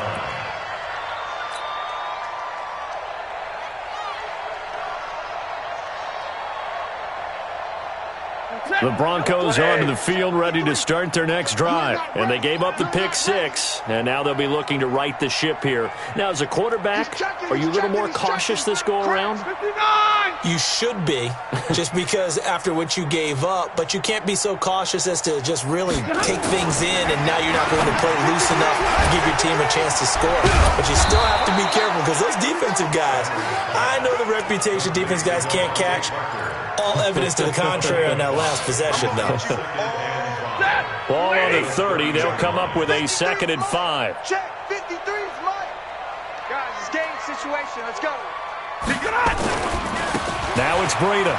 A: The Broncos onto the field, ready to start their next drive. And they gave up the pick 6, and now they'll be looking to right the ship here. Now, as a quarterback, are you a little more cautious this go-around?
C: You should be, just because after what you gave up, but you can't be so cautious as to just really take things in, and now you're not going to play loose enough to give your team a chance to score. But you still have to be careful, because those defensive guys, I know the reputation defense guys can't catch. All evidence to the contrary on that last possession, though.
A: Ball on the 30. They'll come up with a 2nd and 5.
B: Check. 53 is mine. Guys, it's game situation. Let's go.
A: Now it's Breida.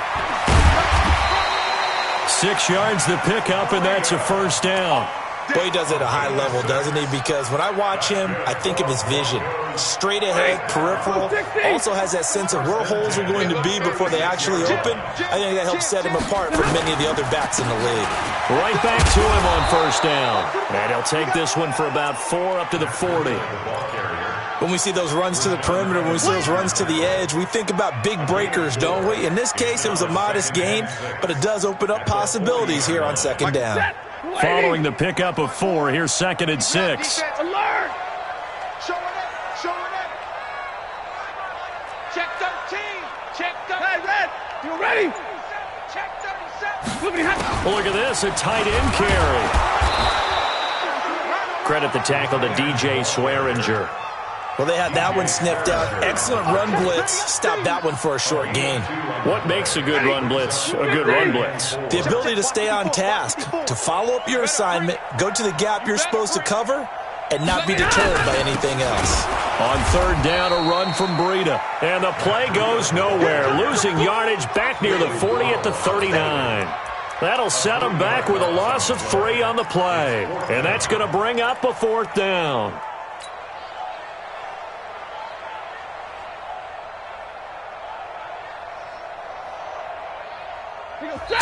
A: 6 yards the pickup, and that's a 1st down.
C: Boy, he does it at a high level, doesn't he? Because when I watch him, I think of his vision. Straight ahead, peripheral. Also has that sense of where holes are going to be before they actually open. I think that helps set him apart from many of the other backs in the league.
A: Right back to him on 1st down. And he'll take this one for about 4 up to the 40.
C: When we see those runs to the perimeter, when we see those runs to the edge, we think about big breakers, don't we? In this case, it was a modest gain, but it does open up possibilities here on 2nd down.
A: Following the pickup of 4, here's 2nd and 6.
B: Alert! Showing up, showing up. Check 13. Check 13. Hey, Red, you ready? Check 37.
A: Look at this, a tight end carry. Credit the tackle to DJ Swearinger.
C: Well, they had that one sniffed out. Excellent run blitz. Stop that one for a short gain.
A: What makes a good run blitz a good run blitz?
C: The ability to stay on task, to follow up your assignment, go to the gap you're supposed to cover, and not be deterred by anything else.
A: On 3rd down, a run from Breida. And the play goes nowhere. Losing yardage back near the 40 at the 39. That'll set them back with a loss of 3 on the play. And that's going to bring up a 4th down.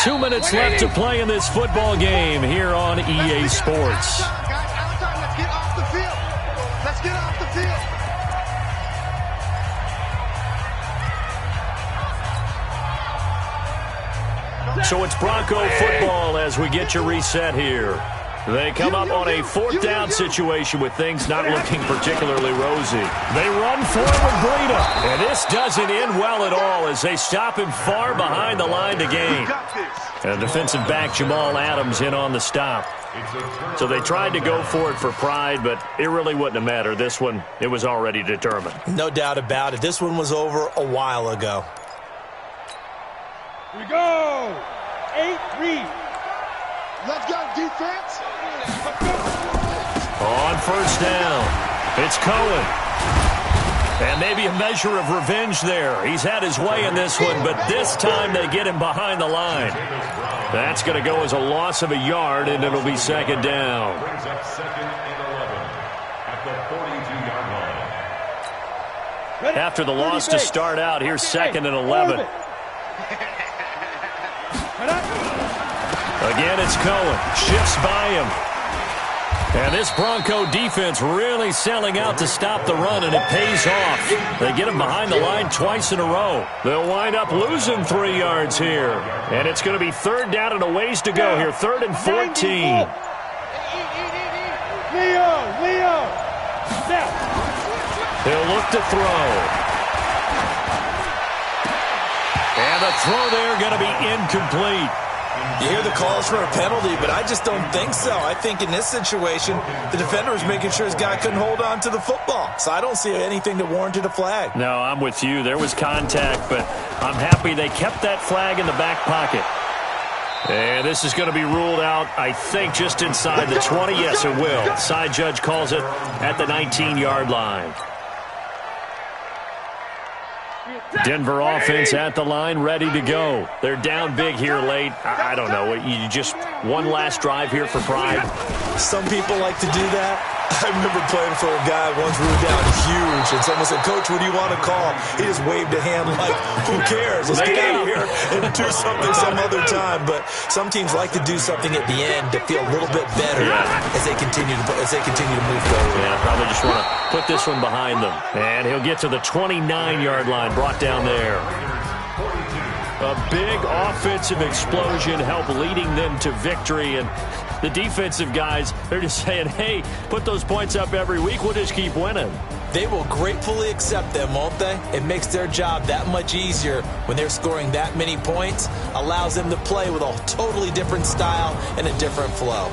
A: 2 minutes left to play in this football game here on EA Sports.
B: Let's get off the field. Let's get off the field.
A: So it's Bronco football as we get you reset here. They come up on a fourth down situation with things not looking particularly rosy. They run for it with Breida. And this doesn't end well at all as they stop him far behind the line to gain. And defensive back Jamal Adams in on the stop. So they tried to go for it for pride, but it really wouldn't have mattered. This one, it was already determined.
C: No doubt about it. This one was over a while ago.
B: Here we go. 8-3. Let's go, defense.
A: On first down, it's Cohen. And maybe a measure of revenge there. He's had his way in this one, but this time they get him behind the line. That's going to go as a loss of a yard, and it'll be second down.
D: Brings up 2nd and 11 at the 42-yard line.
A: After the loss to start out, here's 2nd and 11. Again, it's Cohen. Shifts by him. And this Bronco defense really selling out to stop the run, and it pays off. They get him behind the line twice in a row. They'll wind up losing 3 yards here. And it's going to be third down and a ways to go here. 3rd and 14.
B: Leo.
A: He'll look to throw. And the throw there going to be incomplete.
C: You hear the calls for a penalty, but I just don't think so. I think in this situation, the defender was making sure his guy couldn't hold on to the football. So I don't see anything that warranted a flag.
A: No, I'm with you. There was contact, but I'm happy they kept that flag in the back pocket. And this is going to be ruled out, I think, just inside the 20. Yes, it will. Side judge calls it at the 19-yard line. Denver offense at the line, ready to go. They're down big here late. I don't know. You just one last drive here for pride.
C: Some people like to do that. I remember playing for a guy once we were down huge, and someone said, "Coach, what do you want to call?" He just waved a hand like, "Who cares? Let's get out of here and do something some other time." But some teams like to do something at the end to feel a little bit better as they continue to move forward.
A: Yeah, probably just want to put this one behind them. And he'll get to the 29-yard line, brought down there. A big offensive explosion helped leading them to victory, and the defensive guys, they're just saying, hey, put those points up every week, we'll just keep winning.
C: They will gratefully accept them, won't they? It makes their job that much easier when they're scoring that many points, allows them to play with a totally different style and a different flow.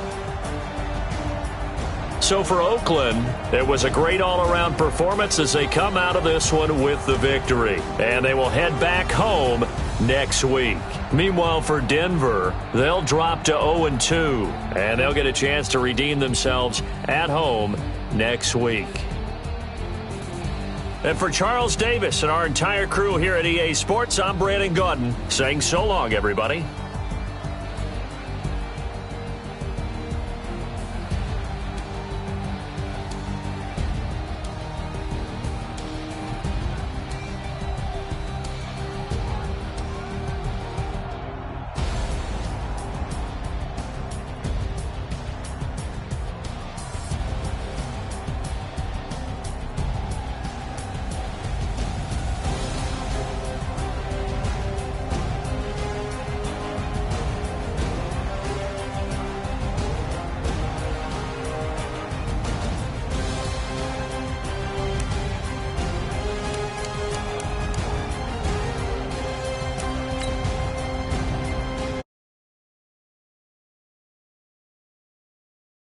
A: So for Oakland, it was a great all-around performance as they come out of this one with the victory. And they will head back home next week. Meanwhile, for Denver, they'll drop to 0-2, and they'll get a chance to redeem themselves at home next week. And for Charles Davis and our entire crew here at EA Sports, I'm Brandon Gaudin saying so long, everybody.